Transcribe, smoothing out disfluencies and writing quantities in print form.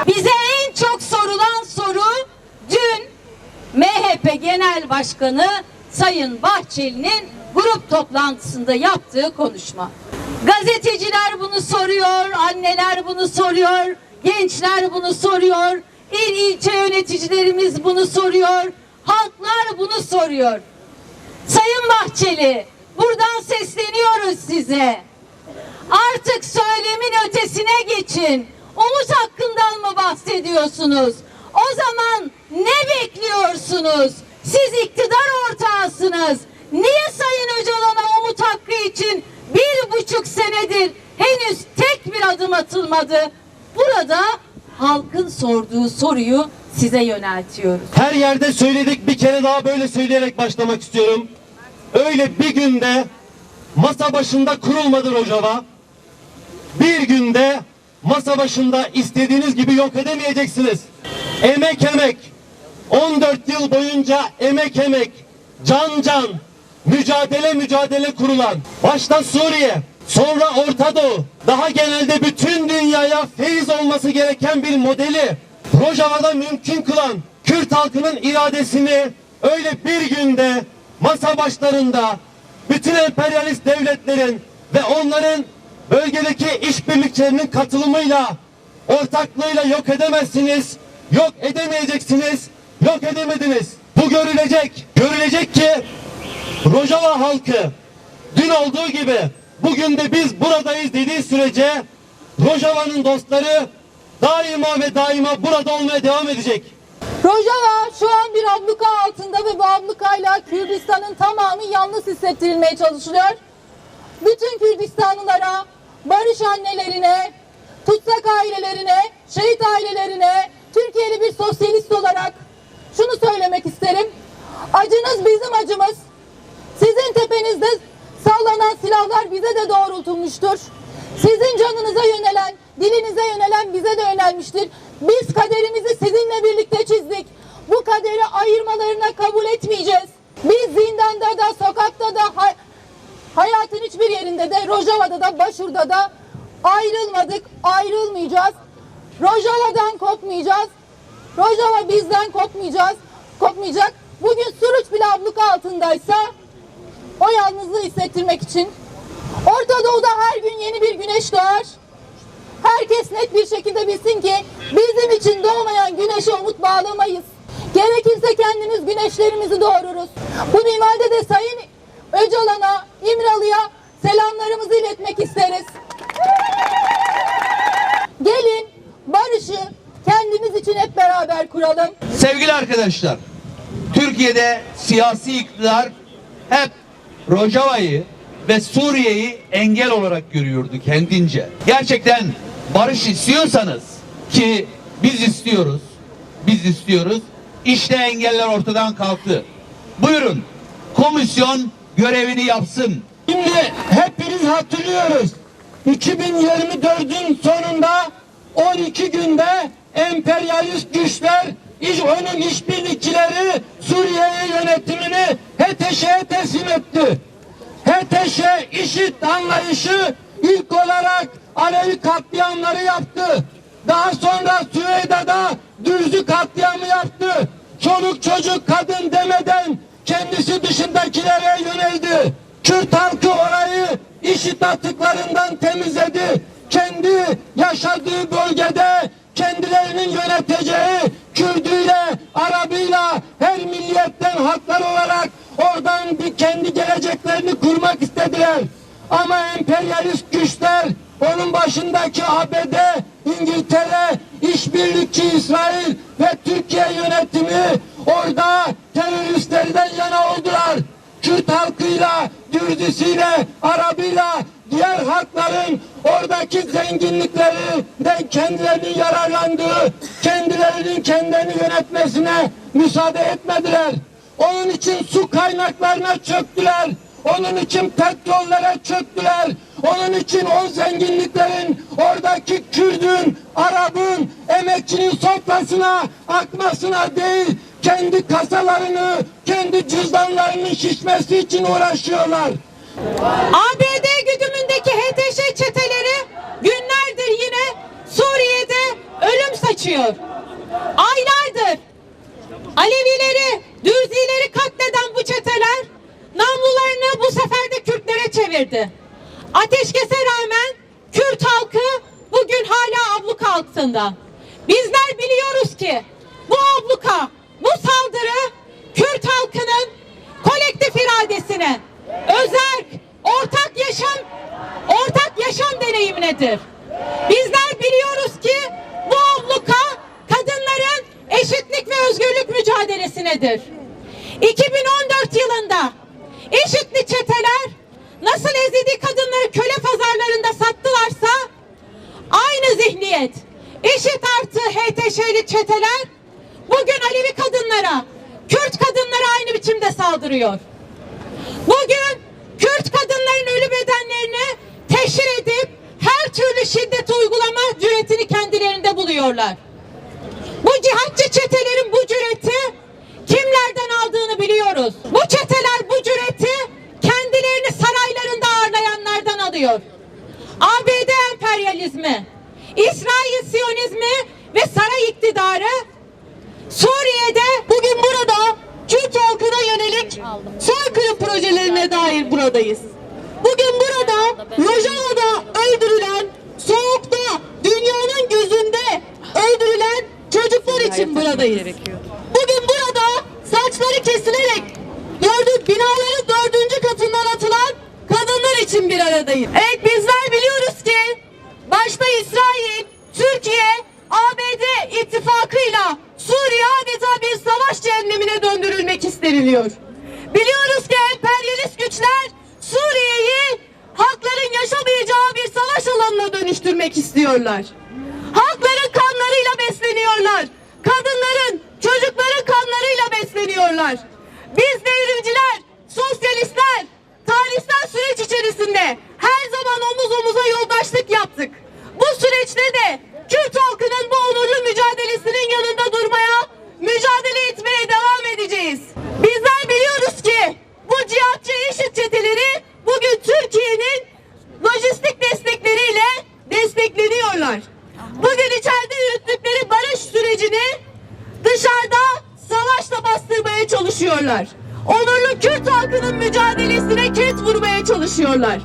Bize en çok sorulan soru dün MHP Genel Başkanı Sayın Bahçeli'nin grup toplantısında yaptığı konuşma. Gazeteciler bunu soruyor, anneler bunu soruyor, gençler bunu soruyor, il ilçe yöneticilerimiz bunu soruyor, halklar bunu soruyor. Sayın Bahçeli, buradan sesleniyoruz size. Artık söylemin ötesine geçin. Umut hakkından mı bahsediyorsunuz? O zaman ne bekliyorsunuz? Siz iktidar ortağısınız. Niye Sayın Öcalan'a umut hakkı için 1,5 senedir henüz tek bir adım atılmadı? Burada halkın sorduğu soruyu size yöneltiyoruz. Her yerde söyledik, bir kere daha böyle söyleyerek başlamak istiyorum. Öyle bir günde masa başında kurulmadı Rojava. Bir günde masa başında istediğiniz gibi yok edemeyeceksiniz. Emek emek, 14 yıl boyunca emek, can, mücadele kurulan, başta Suriye, sonra Orta Doğu, daha genelde bütün dünyaya feyiz olması gereken bir modeli Rojava'da mümkün kılan Kürt halkının iradesini öyle bir günde masa başlarında bütün emperyalist devletlerin ve onların bölgedeki işbirlikçilerinin katılımıyla, ortaklığıyla yok edemezsiniz, yok edemeyeceksiniz, yok edemediniz. Bu görülecek. Görülecek ki Rojava halkı dün olduğu gibi bugün de biz buradayız dediği sürece Rojava'nın dostları daima ve daima burada olmaya devam edecek. Rojava şu an bir abluka altında ve bu ablukayla Kürdistan'ın tamamı yalnız hissettirilmeye çalışılıyor. Bütün Kürdistanlılara, barış annelerine, tutsak ailelerine, şehit ailelerine, Türkiye'li bir sosyalist olarak şunu söylemek isterim. Acınız bizim acımız. Sizin tepenizde sallanan silahlar bize de doğrultulmuştur. Sizin canınıza yönelen, dilinize yönelen bize de yönelmiştir. Biz kaderimizi sizinle birlikte çizdik. Bu kaderi ayırmalarına kabul etmeyeceğiz. Biz zindanda da, sokakta da, hayatın hiçbir yerinde de, Rojava'da da, Başur'da da ayrılmadık, ayrılmayacağız. Rojava'dan kopmayacağız. Rojava bizden kopmayacak. Bugün Suruç bile abluka altındaysa o yalnızlığı hissettirmek için. Orta Doğu'da her gün yeni bir güneş doğar. Herkes net bir şekilde bilsin ki bizim için doğmayan güneşe umut bağlamayız. Gerekirse kendimiz güneşlerimizi doğururuz. Bu minvalde de Sayın Öcalan'a, İmralı'ya selamlarımızı iletmek isteriz. Gelin barışı kendimiz için hep beraber kuralım. Sevgili arkadaşlar, Türkiye'de siyasi iktidar hep Rojava'yı ve Suriye'yi engel olarak görüyordu kendince. Gerçekten barış istiyorsanız, ki biz istiyoruz, işte engeller ortadan kalktı. Buyurun, komisyon görevini yapsın. Şimdi hepimiz hatırlıyoruz. 2024'ün sonunda 12 günde emperyalist güçler, onun işbirlikçileri Suriye'ye yönetimini HTŞ'ye teslim etti. HTŞ IŞİD anlayışı ilk olarak Alevi katliamları yaptı. Daha sonra Süveyda'da Dürzü katliamı yaptı. Çoluk çocuk kadın demeden kendisi dışındakilere yöneldi. Kürt halkı orayı IŞİD atıklarından temizledi. Kendi yaşadığı bölgede kendilerinin yöneteceği Kürdüyle, Arabıyla, her milliyetten haklar olarak oradan bir kendi geleceklerini kurmak istediler. Ama emperyalist güçler, onun başındaki ABD, İngiltere, işbirlikçi İsrail ve Türkiye yönetimi orada teröristlerden yana oldular. Kürt halkıyla, Dürzüsüyle, Arabıyla, diğer halkların oradaki zenginliklerinden kendilerinin yararlandığı, kendilerini yönetmesine müsaade etmediler. Onun için su kaynaklarına çöktüler. Onun için petrollere çöktüler. Onun için o zenginliklerin oradaki Kürdün, Arap'ın, emekçinin sofrasına akmasına değil, kendi kasalarını, kendi cüzdanlarının şişmesi için uğraşıyorlar. ABD güdümündeki HTŞ çeteleri günlerdir yine Suriye'de ölüm geçiyor. Aylardır Alevileri, Dürzileri katleden bu çeteler namlularını bu sefer de Kürtlere çevirdi. Ateşkese rağmen Kürt halkı bugün hala abluka altında. Bizler biliyoruz ki bu abluka, bu saldırı Kürt halkının kolektif iradesine, özerk, ortak yaşam deneyiminedir. Bizler biliyoruz ki bu abluka kadınların eşitlik ve özgürlük mücadelesinedir. 2014 yılında IŞİD'li çeteler nasıl Ezidi kadınları köle pazarlarında sattılarsa aynı zihniyet IŞİD artı HTŞ'li çeteler bugün Alevi kadınlara, Kürt kadınlara aynı biçimde saldırıyor. Bugün Kürt kadınların ölü bedenlerini teşhir edip her türlü şiddet uygulama cüretini kendilerinde buluyorlar. Bu cihatçı çetelerin bu cüreti kimlerden aldığını biliyoruz. Bu çeteler bu cüreti kendilerini saraylarında ağırlayanlardan alıyor. ABD emperyalizmi, İsrail Siyonizmi ve saray iktidarı Suriye'de bugün burada Kürt halkına yönelik soykırım projelerine dair buradayız. Bugün burada Rojava'da öldürülen, soğukta, dünyanın gözünde öldürülen çocuklar için buradayız. Bugün burada saçları kesilerek binaların 4. katından atılan kadınlar için bir aradayız. Evet, bizler biliyoruz ki başta İsrail, Türkiye, ABD ittifakıyla Suriye adeta bir savaş cehennemine döndürülmek isteniliyor. Biliyoruz ki emperyalist güçler Suriye'yi halkların yaşamayacağı bir savaş alanına dönüştürmek istiyorlar. Halkların kanlarıyla besleniyorlar. Kadınların, çocukların kanlarıyla besleniyorlar. Biz devrimciler, sosyalistler tarihsel süreç içerisinde her zaman omuz omuza yoldaşlık yaptık. Bu süreçte de Kürt halkının bu onurlu mücadelesinin yanında durmaya, mücadele etmeye devam edeceğiz. Bizler biliyoruz ki bu cihatçı IŞİD çeteleri bugün Türkiye'nin lojistik destekleriyle destekleniyorlar. Bugün içeride yürüttükleri barış sürecini dışarıda savaşla bastırmaya çalışıyorlar. Onurlu Kürt halkının mücadelesine ket vurmaya çalışıyorlar.